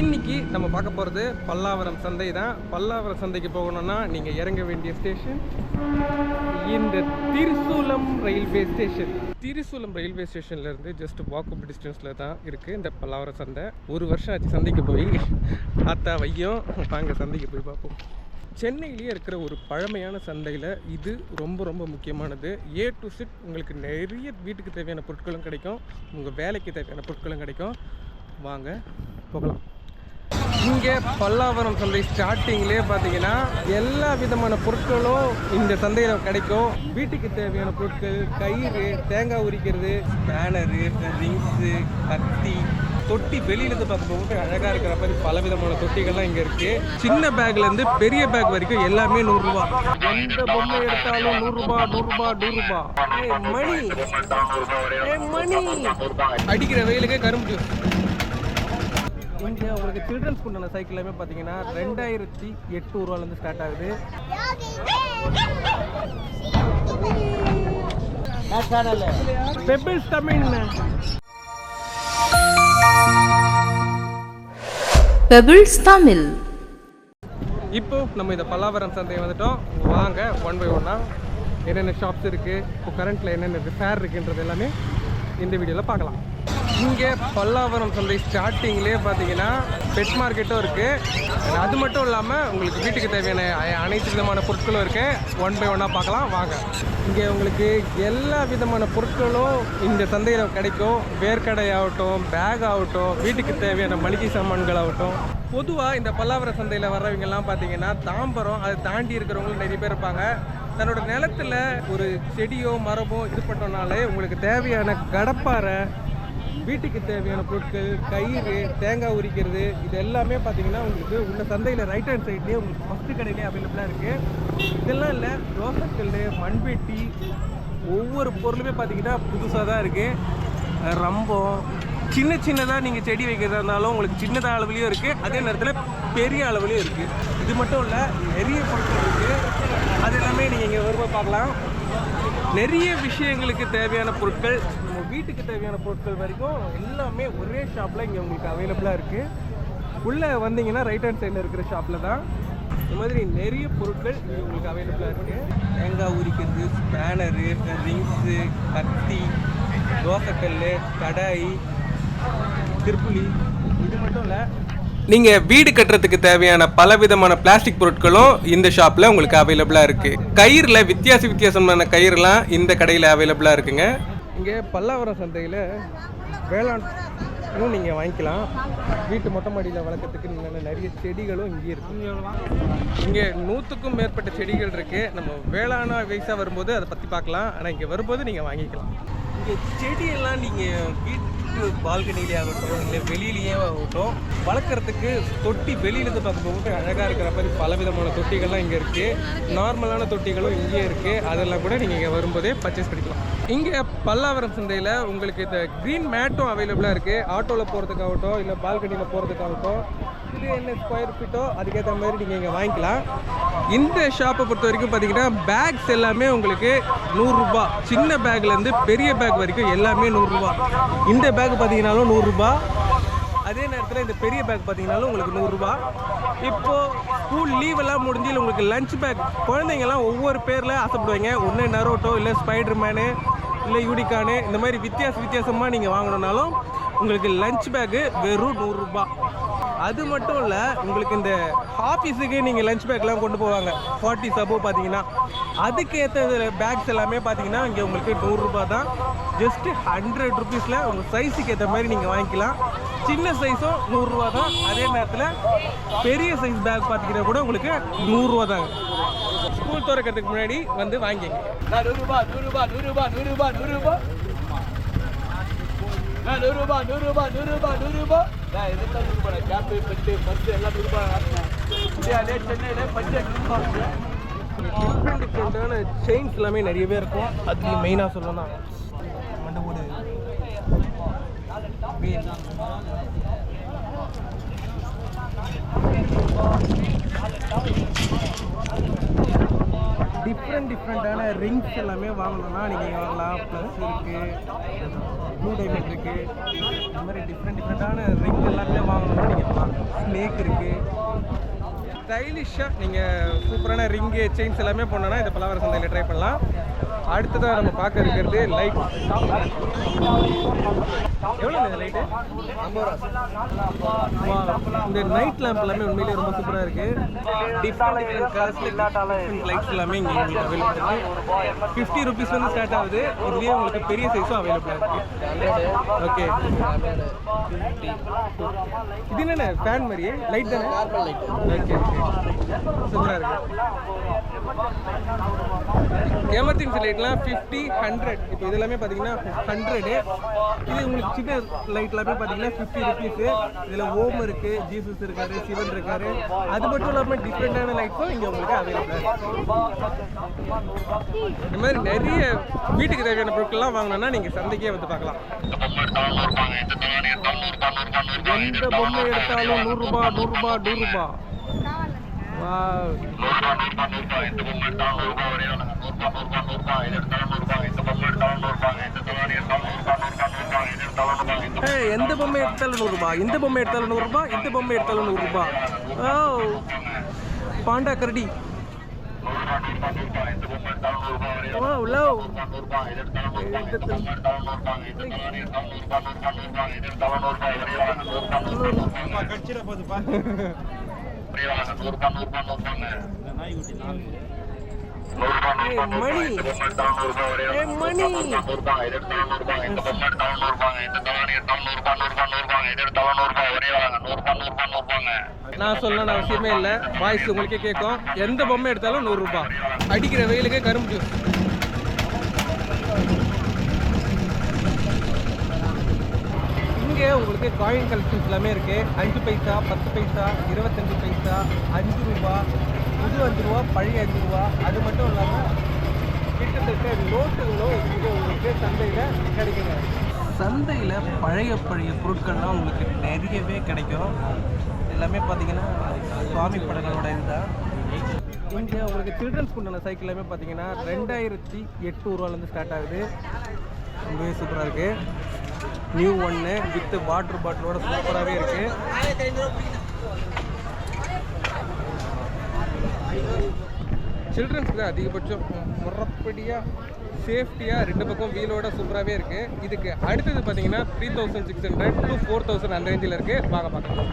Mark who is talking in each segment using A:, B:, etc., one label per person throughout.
A: இன்னைக்கு நம்ம பார்க்க போகிறது பல்லாவரம் சந்தை தான். பல்லாவரம் சந்தைக்கு போகணும்னா நீங்கள் இறங்க வேண்டிய ஸ்டேஷன் இந்த திரிசூலம் ரயில்வே ஸ்டேஷன். திரிசூலம் ரயில்வே ஸ்டேஷன்லேருந்து ஜஸ்ட் வாக்கபிள் டிஸ்டன்ஸில் தான் இருக்குது இந்த பல்லாவரம் சந்தை. ஒரு வருஷம் ஆச்சு சந்தைக்கு போய். அத்தா வையும் வாங்க சந்தைக்கு போய் பார்ப்போம். சென்னையிலேயே இருக்கிற ஒரு பழமையான சந்தையில் இது ரொம்ப ரொம்ப முக்கியமானது. A to Z உங்களுக்கு நிறைய வீட்டுக்கு தேவையான பொருட்களும் கிடைக்கும், உங்கள் வேலைக்கு தேவையான பொருட்களும் கிடைக்கும். வாங்க போகலாம். இங்கே பல்லாவரம் சந்தை ஸ்டார்டிங்லேயே பார்த்தீங்கன்னா எல்லா விதமான பொருட்களும் இந்த சந்தையில் கிடைக்கும். வீட்டுக்கு தேவையான பொருட்கள், கயிறு, தேங்காய் உரிக்கிறது, பேனரு, ரிங்ஸு, கத்தி, தொட்டி வெளியிலேருந்து பார்க்கும்போது அழகாக இருக்கிற மாதிரி பல விதமான தொட்டிகள்லாம் இங்கே இருக்குது. சின்ன பேக்லேருந்து பெரிய பேக் வரைக்கும் எல்லாமே 100 ரூபா. எந்த பொம்மை எடுத்தாலும் 100 ரூபா 100 ரூபா 100 ரூபா. மணி அடிக்கிற வெயிலுக்கே கரும்பு ஜூஸ். இங்கே உங்களுக்கு சில்ட்ரன்ஸ் உண்டான சைக்கிள் எல்லாமே பார்த்தீங்கன்னா 2800 ரூபாலேருந்து ஸ்டார்ட் ஆகுது. Pebbles Tamil
B: pebbles Tamil.
A: இப்போ நம்ம இந்த பல்லாவரம் சந்தை வந்துட்டோம். வாங்க ஒன் பை ஒன்னா என்னென்ன ஷாப்ஸ் இருக்குது, இப்போ கரண்ட்டில் என்னென்ன ஃபேர் இருக்குன்றது எல்லாமே இந்த வீடியோவில் பார்க்கலாம். இங்கே பல்லாவரம் சந்தை ஸ்டார்டிங்லேயே பார்த்தீங்கன்னா பெட் மார்க்கெட்டும் இருக்குது. அது மட்டும் இல்லாமல் உங்களுக்கு வீட்டுக்கு தேவையான அனைத்து விதமான பொருட்களும் இருக்குது. ஒன் பை ஒன்னாக பார்க்கலாம் வாங்க. இங்கே உங்களுக்கு எல்லா விதமான பொருட்களும் இந்த சந்தையில் கிடைக்கும். வேர்க்கடை ஆகட்டும், பேக் ஆகட்டும், வீட்டுக்கு தேவையான மளிகை சாமான்கள் ஆகட்டும். பொதுவாக இந்த பல்லாவரம் சந்தையில் வர்றவங்கெல்லாம் பார்த்தீங்கன்னா தாம்பரம் அதை தாண்டி இருக்கிறவங்களும் நிறைய பேர் இருப்பாங்க. தன்னோட நிலத்தில் ஒரு செடியோ மரமோ இது பண்ணோம்னாலே உங்களுக்கு தேவையான கடப்பாரை, வீட்டுக்கு தேவையான பொருட்கள், கயிறு, தேங்காய் உரிக்கிறது, இது எல்லாமே பார்த்தீங்கன்னா உங்களுக்கு உள்ள சந்தையில் ரைட் ஹேண்ட் சைட்லேயே உங்களுக்கு ஃபஸ்ட்டு கடையிலே அவைலபிளாக இருக்குது. இதெல்லாம் இல்லை, தோசைக்கல், மண்வெட்டி, ஒவ்வொரு பொருளுமே பார்த்தீங்கன்னா புதுசாக தான் இருக்குது. ரம்பம், சின்னதாக நீங்கள் செடி வைக்கிறதா இருந்தாலும் உங்களுக்கு சின்னதாக அளவுலேயும் இருக்குது, அதே நேரத்தில் பெரிய அளவுலேயும் இருக்குது. இது மட்டும் இல்லை, நிறைய பொருட்கள் இருக்குது. அது எல்லாமே நீங்கள் இங்கே வரும்போது பார்க்கலாம். நிறைய விஷயங்களுக்கு தேவையான பொருட்கள், நம்ம வீட்டுக்கு தேவையான பொருட்கள் வரைக்கும் எல்லாமே ஒரே ஷாப்பில் இங்கே உங்களுக்கு அவைலபிளாக இருக்குது. உள்ளே வந்தீங்கன்னா ரைட் ஹேண்ட் சைடில் இருக்கிற ஷாப்பில் தான் இந்த மாதிரி நிறைய பொருட்கள் இங்கே உங்களுக்கு அவைலபிளாக இருக்குது. தேங்காய் உரிக்கிறது, ஸ்பேனரு, ரிங்ஸு, கத்தி, தோசைக்கல், கடாய், திருப்புளி, இது மட்டும் இல்லை நீங்கள் வீடு கட்டுறதுக்கு தேவையான பல விதமான பிளாஸ்டிக் பொருட்களும் இந்த ஷாப்பில் உங்களுக்கு அவைலபிளாக இருக்குது. கயிறில் வித்தியாசமான கயிறுலாம் இந்த கடையில் அவைலபிளாக இருக்குங்க. இங்கே பல்லாவரம் சந்தையில் வேளாண்னும் நீங்கள் வாங்கிக்கலாம். வீட்டு மொட்டை மாடியில் வளர்க்கறதுக்கு நிறைய செடிகளும் இங்கே இருக்குது. இங்கே 100க்கும் மேற்பட்ட செடிகள் இருக்குது. நம்ம வேளாண் வயசாக வரும்போது அதை பற்றி பார்க்கலாம். ஆனால் இங்கே வரும்போது நீங்கள் வாங்கிக்கலாம். இங்கே செடியெல்லாம் நீங்கள் வீட்டு பால்கனிலே ஆகட்டும், இல்லை வெளியிலேயே ஆகட்டும், வளர்க்குறதுக்கு தொட்டி வெளியிலேருந்து பார்க்கும்போது அழகாக இருக்கிற மாதிரி பல விதமான தொட்டிகள்லாம் இங்கே இருக்குது. நார்மலான தொட்டிகளும் இங்கே இருக்குது. அதெல்லாம் கூட நீங்கள் இங்கே வரும்போதே பர்ச்சேஸ் பண்ணிக்கலாம். இங்கே பல்லாவரம் சந்தையில் உங்களுக்கு இந்த க்ரீன் மேட்டும் அவைலபிளாக இருக்குது. ஆட்டோவில் போகிறதுக்காகட்டும், இல்லை பால்கனியில் போகிறதுக்காகட்டும், இது என்ன ஸ்கொயர் ஃபீட்டோ அதுக்கேற்ற மாதிரி நீங்கள் இங்கே வாங்கிக்கலாம். இந்த ஷாப்பை பொறுத்த வரைக்கும் பார்த்தீங்கன்னா பேக்ஸ் எல்லாமே உங்களுக்கு 100 ரூபா. சின்ன பேக்லேருந்து பெரிய பேக் வரைக்கும் எல்லாமே 100 ரூபா. இந்த பேக் பார்த்தீங்கன்னாலும் 100 ரூபா. அதே நேரத்தில் இந்த பெரிய பேக் பார்த்தீங்கன்னாலும் உங்களுக்கு 100 ரூபா. இப்போது ஸ்கூல் லீவெல்லாம் முடிஞ்சு உங்களுக்கு லஞ்ச் பேக், குழந்தைங்கள்லாம் ஒவ்வொரு பேரில் ஆசைப்படுவாங்க. ஒன்று நரோட்டோ, இல்லை ஸ்பைடர் மேனு, இல்லை யூனிகானு, இந்த மாதிரி வித்தியாசமாக நீங்கள் வாங்கணுன்னாலும் உங்களுக்கு லஞ்ச் பேக்கு வெறும் 100 ரூபா. அது மட்டும் இல்லை, உங்களுக்கு இந்த ஆஃபீஸுக்கு நீங்கள் லஞ்ச் பேக்லாம் கொண்டு போவாங்க 40 சபோ பார்த்தீங்கன்னா, அதுக்கேற்ற பேக்ஸ் எல்லாமே பார்த்தீங்கன்னா இங்கே உங்களுக்கு 100 ரூபா தான். ஜஸ்ட்டு 100 ருபீஸில் உங்கள் சைஸுக்கு ஏற்ற மாதிரி நீங்கள் வாங்கிக்கலாம். சின்ன சைஸும் 100 ரூபா தான். அதே நேரத்தில் பெரிய சைஸ் பேக் பார்த்தீங்கன்னா கூட உங்களுக்கு 100 ரூபா தாங்க. ஸ்கூல் திறக்கிறதுக்கு முன்னாடி வந்து வாங்கிங்க. 100 ரூபா 100 ரூபா 100 ரூபா 100 ரூபா 100 ரூபா 100 ரூபா 100 ரூபா 100 ரூபா 100 ரூபா. இதெல்லாம் 100 ரூபா. கேப்பு, பெட்டு, பஸ்ஸு எல்லாம் 100 ரூபா. இந்தியாவிலே சென்னையில் பஸ்ஸு 100 ரூபா. டிஃப்ரெண்டான செயின்ஸ் எல்லாமே நிறையவே இருக்கும். அதுலேயும் மெயினாக சொல்லணும்னா மண்டபோடு டிஃப்ரெண்டான ரிங்ஸ் எல்லாமே வாங்கணும்னா நீங்கள் வாங்கலாம். ப்ளஸ் இருக்குது, ப்ளூ டைமண்ட் இருக்குது. இந்த மாதிரி டிஃப்ரெண்டான ரிங் எல்லாமே வாங்கணும்னா நீங்கள் வாங்கலாம். ஸ்னேக் இருக்குது. ஸ்டைலிஷாக நீங்கள் சூப்பரான ரிங்கு செயின்ஸ் எல்லாமே போனோன்னா இந்த பலவர சந்தையில் ட்ரை பண்ணலாம். அடுத்ததாக நம்ம பார்க்க இருக்கிறது லைட். எவ்வளோ இந்த லைட்டு? 50 ரூபா. இந்த நைட் லேம்ப் எல்லாமே உண்மையிலேயே ரொம்ப சூப்பராக இருக்குது. டிஃப்ரெண்ட் கலர்ஸில் லைட்ஸ் எல்லாமே இங்கே உங்களுக்கு அவைலபிள் இருக்குது. 50 ருபீஸ்லேருந்து ஸ்டார்ட் ஆகுது. இதுலேயே உங்களுக்கு பெரிய சைஸும் அவைலபிளாக இருக்குது. ஓகே, இது என்னென்ன ஃபேன் மாதிரியே லைட் தானே? ஓகே, சூப்பராக இருக்குது. எமர்ஜென்சி லைட்லாம் 50, 100. இப்போ இதெல்லாமே பார்த்தீங்கன்னா 100. இது உங்களுக்கு சின்ன லைட் எல்லாமே பார்த்தீங்கன்னா 50 ருபீஸு. இதில் ஓம் இருக்குது, ஜீசஸ் இருக்காரு, சிவன் இருக்காரு. அது மட்டும் இல்லாமல் டிஃப்ரெண்டான லைட்ஸும் இங்கே உங்களுக்கு அவைலபிளாக இருக்குது. இந்த மாதிரி நிறைய வீட்டுக்கு தேவையான பொருட்கள்லாம் வாங்கினோன்னா நீங்கள் சந்தைக்கே வந்து பார்க்கலாம். எந்த பொம்மை எடுத்தாலும் 100 ரூபா, 100 ரூபா, 100 ரூபா. எந்த பொம்மை எடுத்தாலும் 100 ரூபா, இந்த பொம்மை எடுத்தாலும் 100 ரூபா, இந்த பொம்மை எடுத்தாலும் 100 ரூபா. பாண்டா கரடி. நான் சொல்லணும்னு அவசியமே இல்லை, வாய்ஸ் உங்களுக்கே கேட்கும். எந்த பொம்மை எடுத்தாலும் 100 ரூபாய். அடிக்கிற வெயிலுக்கு கரும்பு ஜூஸ். இங்கே உங்களுக்கு காயின் கலெக்ஷன்ஸ் எல்லாமே இருக்குது. 5 பைசா, 10 பைசா, 25 பைசா, 5 ரூபா, புது 5 ரூபா, பழைய 5 ரூபா. அது மட்டும் இல்லாமல் கிட்டத்தட்ட நோட்டுகளும் இங்கே உங்களுக்கு சந்தையில் கிடைக்குங்க. சந்தையில் பழைய பொருட்கள்லாம் உங்களுக்கு நிறையவே கிடைக்கும். எல்லாமே பார்த்தீங்கன்னா சுவாமி படங்களோட இதுதான். இங்கே உங்களுக்கு சில்ட்ரன்ஸ் உண்டான சைக்கிள் எல்லாமே பார்த்தீங்கன்னா 2800 ரூபாலேருந்து ஸ்டார்ட் ஆகுது. ரொம்பவே சூப்பராக இருக்குது. நியூ ஒன்று வித் வாட்டர் பாட்டிலோட சூப்பராகவே இருக்குது. சில்ட்ரன்ஸ்க்கு தான் அதிகபட்சம் முறப்படியாக சேஃப்டியாக 2 பக்கம் வீலோட சூப்பராகவே இருக்குது. இதுக்கு அடுத்தது பார்த்தீங்கன்னா 3600 to 4000 அந்த ரேஞ்சில் இருக்குது. பார்க்கலாம்.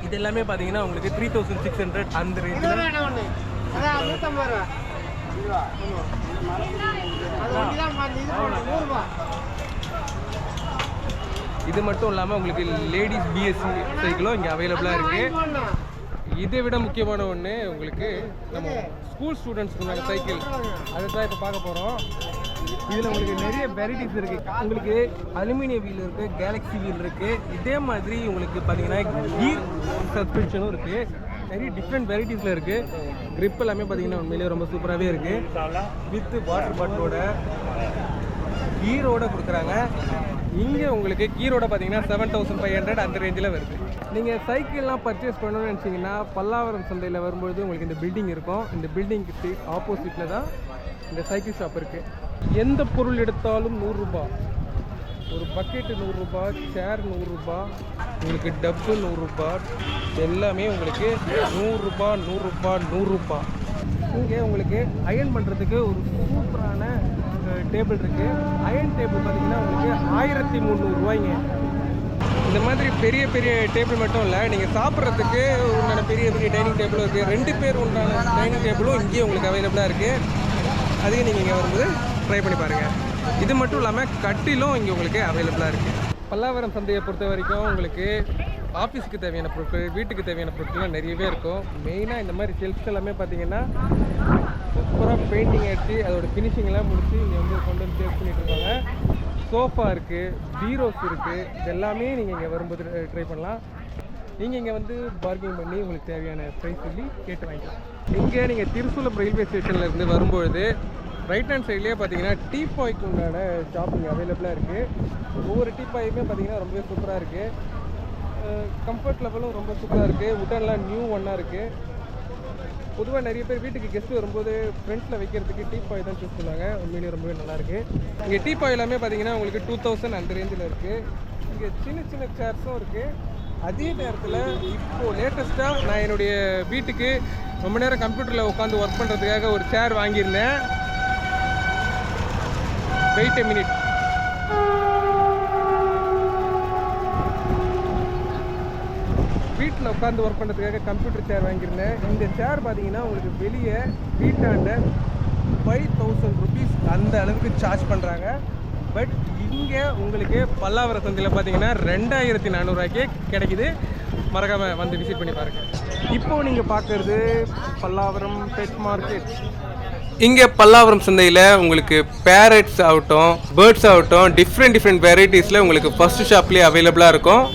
A: இது எல்லாமே பார்த்தீங்கன்னா உங்களுக்கு 3600 அந்த ரேஞ்சில். இது மட்டும் இல்லாமல் உங்களுக்கு லேடிஸ் பிஎஸ்சி சைக்கிளும் இங்கே அவைலபிளாக இருக்குது. இதை விட முக்கியமான ஒன்று உங்களுக்கு நம்ம ஸ்கூல் ஸ்டூடெண்ட்ஸ்க்கு சைக்கிள், அதை தான் இப்போ பார்க்க போகிறோம். இதில் உங்களுக்கு நிறைய வெரைட்டிஸ் இருக்குது. உங்களுக்கு அலுமினியம் வீல் இருக்குது, கேலக்ஸி வீல் இருக்குது. இதே மாதிரி உங்களுக்கு பார்த்தீங்கன்னா கீர் சஸ்பென்ஷனும் இருக்குது. நிறைய டிஃப்ரெண்ட் வெரைட்டிஸில் இருக்குது. க்ரிப் எல்லாமே பார்த்தீங்கன்னா உண்மையிலேயே ரொம்ப சூப்பராகவே இருக்குது. வித் வாட்டர் பாட்டிலோட கீரோட கொடுக்குறாங்க. இங்கே உங்களுக்கு கீரோட பார்த்தீங்கன்னா 7500 அந்த ரேஞ்சில் வருது. நீங்கள் சைக்கிள்லாம் பர்ச்சேஸ் பண்ணணும்னு நினச்சிங்கன்னா பல்லாவரம் சந்தையில் வரும்பொழுது உங்களுக்கு இந்த பில்டிங் இருக்கும். இந்த பில்டிங்க்கு ஆப்போசிட்டில் தான் இந்த சைக்கிள் ஷாப் இருக்குது. எந்த பொருள் எடுத்தாலும் 100 ரூபா. ஒரு பக்கெட்டு 100 ரூபா, சேர் 100 ரூபா, உங்களுக்கு டப்பு 100 ரூபா. எல்லாமே உங்களுக்கு 100 ரூபா, 100 ரூபா, 100 ரூபா. இங்கே உங்களுக்கு அயர்ன் பண்ணுறதுக்கு ஒரு சூப்பரான டேபிள் இருக்குது. அயர்ன் டேபிள் பார்த்தீங்கன்னா உங்களுக்கு 1300 ரூபாய்ங்க. இந்த மாதிரி பெரிய பெரிய டேபிள் மட்டும் இல்லை, நீங்கள் சாப்பிட்றதுக்கு உண்டான பெரிய பெரிய டைனிங் டேபிளும் இருக்குது. 2 பேர் உண்டான டைனிங் டேபிளும் இங்கேயே உங்களுக்கு அவைலபிளாக இருக்குது. அதையும் நீங்கள் இங்கே வரும்போது ட்ரை பண்ணி பாருங்கள். இது மட்டும் இல்லாமல் கட்டிலும் இங்கே உங்களுக்கு அவைலபிளாக இருக்குது. பல்லாவரம் சந்தையை பொறுத்த வரைக்கும் உங்களுக்கு ஆஃபீஸுக்கு தேவையான பொருட்கள், வீட்டுக்கு தேவையான பொருட்கள்லாம் நிறையவே இருக்கும். மெயினாக இந்த மாதிரி ஷெல்ஃப்ஸ் எல்லாமே பார்த்தீங்கன்னா சூப்பராக பெயிண்டிங் அடித்து அதோட ஃபினிஷிங்லாம் முடித்து இங்கே வந்து கொண்டு வந்து சேவ் பண்ணிட்டு இருக்காங்க. சோஃபா இருக்குது, பீரோஸ் இருக்குது. இது எல்லாமே நீங்கள் இங்கே வரும்போது ட்ரை பண்ணலாம். நீங்கள் இங்கே வந்து பார்கிங் பண்ணி உங்களுக்கு தேவையான ப்ரைஸ் சொல்லி கேட்டு வாங்கிக்கலாம். இங்கே நீங்கள் திருசூலம் ரயில்வே ஸ்டேஷன்லேருந்து வரும்பொழுது ரைட் ஹேண்ட் சைட்லேயே பார்த்தீங்கன்னா டீபாய்க்கு உண்டான ஷாப்பிங் அவைலபிளாக இருக்குது. ஒவ்வொரு டீபாயுமே பார்த்தீங்கன்னா ரொம்பவே சூப்பராக இருக்குது. கம்ஃபர்ட் லெவலும் ரொம்ப சூப்பராக இருக்குது. உட்டன்லாம் நியூ ஒன்னாக இருக்குது. பொதுவாக நிறைய பேர் வீட்டுக்கு கெஸ்ட்டு வரும்போது ஃப்ரெண்ட்ஸில் வைக்கிறதுக்கு டீபாய் தான் சூஸ் பண்ணுவாங்க. உண்மையிலேயே ரொம்பவே நல்லாயிருக்கு. இங்கே டீபாய் எல்லாமே பார்த்தீங்கன்னா உங்களுக்கு 2000 அந்த ரேஞ்சில் இருக்குது. இங்கே சின்ன சின்ன சேர்ஸும் இருக்குது. அதே நேரத்தில் இப்போது லேட்டஸ்ட்டாக நான் என்னுடைய வீட்டுக்கு ரொம்ப நேரம் கம்ப்யூட்டரில் உட்காந்து ஒர்க் பண்ணுறதுக்காக ஒரு சேர் வாங்கியிருந்தேன். Wait a minute. வீட்டில் உட்காந்து ஒர்க் பண்ணுறதுக்காக கம்ப்யூட்டர் சேர் வாங்கியிருந்தேன். இந்த சேர் பார்த்தீங்கன்னா உங்களுக்கு வெளியே வீட்டாண்ட 5000 rupees அந்த அளவுக்கு சார்ஜ் பண்ணுறாங்க. பட் இங்கே உங்களுக்கு பல்லாவரம் சந்தையில் பார்த்தீங்கன்னா 2400 ரூபாய்க்கே கிடைக்குது. மறக்காமல் வந்து விசிட் பண்ணி பாருங்கள். இப்போது நீங்கள் பார்க்குறது பல்லாவரம் பெட் மார்க்கெட். இங்கே பல்லாவரம் சந்தையில் உங்களுக்கு பேரட்ஸ் ஆகட்டும், பேர்ட்ஸ் ஆகட்டும், டிஃப்ரெண்ட் வெரைட்டிஸில் உங்களுக்கு ஃபர்ஸ்ட் ஷாப்லேயே அவைலபிளாக இருக்கும்.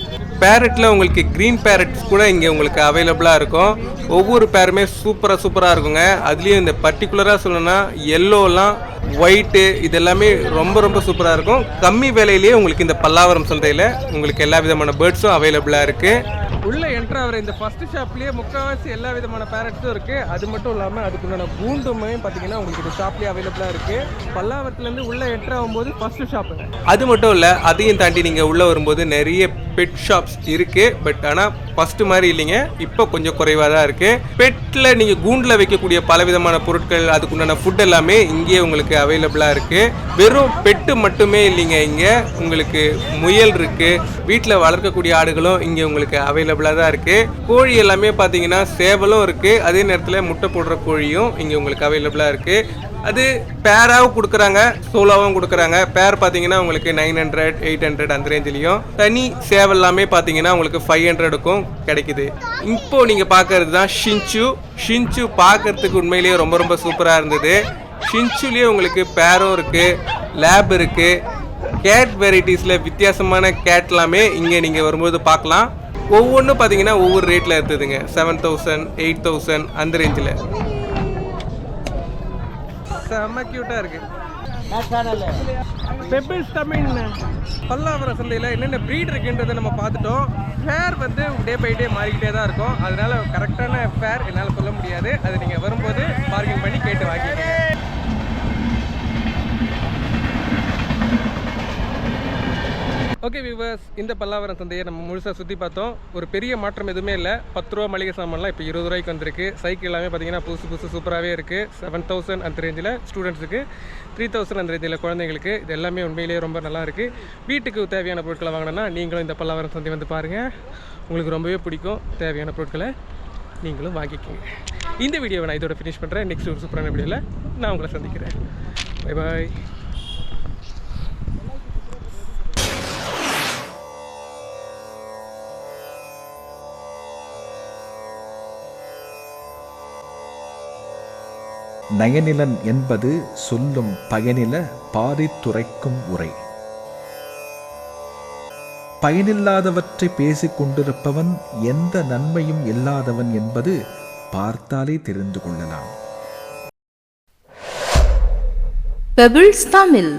A: பேரட்டில் உங்களுக்கு க்ரீன் பேரட்ஸ் கூட இங்கே உங்களுக்கு அவைலபிளாக இருக்கும். ஒவ்வொரு பேருமே சூப்பராக இருக்குங்க. அதுலேயும் இந்த பர்டிகுலராக சொல்லணும்னா எல்லோலாம், ஒயிட்டு, இது எல்லாமே ரொம்ப சூப்பராக இருக்கும். கம்மி விலையிலேயே உங்களுக்கு இந்த பல்லாவரம் சந்தையில் உங்களுக்கு எல்லா விதமான பேர்ட்ஸும் அவைலபிளாக இருக்குது. உள்ளே என்ட்ரு ஆகிற இந்த ஃபஸ்ட்டு ஷாப்லேயே முக்கால்வாசி எல்லா விதமான பேரட்ஸும் இருக்குது. அது மட்டும் இல்லாமல் அதுக்குண்டான கூண்டுமே பார்த்தீங்கன்னா உங்களுக்கு இந்த ஷாப்லேயே அவைலபிளாக இருக்குது. பல்லாவரத்துலேருந்து உள்ளே என்ட்ரு ஆகும்போது ஃபஸ்ட்டு ஷாப்புங்க. அது மட்டும் இல்லை, அதையும் தாண்டி நீங்கள் உள்ளே வரும்போது நிறைய பெட் ஷாப்ஸ் இருக்குது. பட் ஆனால் ஃபஸ்ட்டு மாதிரி இல்லைங்க, இப்போ கொஞ்சம் குறைவாக தான் இருக்குது. பெட்டில் நீங்கள் கூண்டில் வைக்கக்கூடிய பலவிதமான பொருட்கள், அதுக்குண்டான ஃபுட் எல்லாமே இங்கே உங்களுக்கு அவைலபிளாக இருக்குது. வெறும் பெட்டு மட்டுமே இல்லைங்க, இங்கே உங்களுக்கு முயல் இருக்குது, வீட்டில் வளர்க்கக்கூடிய ஆடுகளும் இங்கே உங்களுக்கு அவைலபிளாக தான் இருக்குது. கோழி எல்லாமே பார்த்தீங்கன்னா சேவலும் இருக்குது, அதே நேரத்தில் முட்டை போடுற கோழியும் இங்கே உங்களுக்கு அவைலபிளாக இருக்குது. அது பேராகவும் கொடுக்குறாங்க, சோலோவும் கொடுக்குறாங்க. பேர் பார்த்தீங்கன்னா உங்களுக்கு 900, 800 அந்த ரேஞ்சிலையும், தனி சேவல் எல்லாமே பார்த்தீங்கன்னா உங்களுக்கு 500க்கும் கிடைக்குது. இப்போது நீங்கள் பார்க்கறது தான் ஷின்சு பார்க்கறதுக்கு உண்மையிலேயே ரொம்ப சூப்பராக இருந்தது. ஷின்சுலேயே உங்களுக்கு பேரும் இருக்குது, லேப் இருக்குது. கேட் வெரைட்டிஸில் வித்தியாசமான கேட் எல்லாமே இங்கே நீங்கள் வரும்போது பார்க்கலாம். ஒவ்வொன்றும் பார்த்தீங்கன்னா ஒவ்வொரு ரேட்டில் இருந்ததுங்க. 7000, 8000 அந்த ரேஞ்சில். செம்ம க்யூட்டாக இருக்குது. பெபிள்ஸ் தமிழ் பல்லாவரம் சந்தையில் என்னென்ன ப்ரீட் இருக்குன்றதை நம்ம பார்த்துட்டோம். ஃபேர் வந்து டே பை டே மாறிக்கிட்டே தான் இருக்கும். அதனால கரெக்டான ஃபேர் என்னால் சொல்ல முடியாது. அது நீங்கள் வரும்போது பார்கின் பண்ணி கேட்டு வாங்கிக்கோங்க. ஓகே வியூவர்ஸ், இந்த பல்லாவரம் சந்தையை நம்ம முழுசாக சுற்றி பார்த்தோம். ஒரு பெரிய மாற்றம் எதுவுமே இல்லை. 10 ரூபா மளிகை சாமான்லாம் இப்போ 20 ரூபாய்க்கு வந்திருக்கு. சைக்கிள் எல்லாமே பார்த்தீங்கன்னா புதுசு சூப்பராகவே இருக்குது. 7000 அந்த ரேஞ்சில் ஸ்டூடெண்ட்ஸுக்கு, 3000 அந்த ரேஞ்சில் குழந்தைங்களுக்கு. இது எல்லாமே உண்மையிலேயே ரொம்ப நல்லா இருக்குது. வீட்டுக்கு தேவையான பொருட்களை வாங்கினோன்னா நீங்களும் இந்த பல்லாவரம் சந்தை வந்து பாருங்கள். உங்களுக்கு ரொம்பவே பிடிக்கும். தேவையான பொருட்களை நீங்களும் வாங்கிக்கோங்க. இந்த வீடியோவை நான் இதோட ஃபினிஷ் பண்ணுறேன். நெக்ஸ்ட் ஒரு சூப்பரான வீடியோவில் நான் உங்களை சந்திக்கிறேன். Bye bye.
C: நயனிலன் என்பது சொல்லும் பயனில பாரித்துரைக்கும் உரை. பயனில்லாதவற்றை பேசிக் கொண்டிருப்பவன் எந்த நன்மையும் இல்லாதவன் என்பது பார்த்தாலே தெரிந்து கொள்ளலாம்.
B: பெபிள்ஸ் தமிழ்.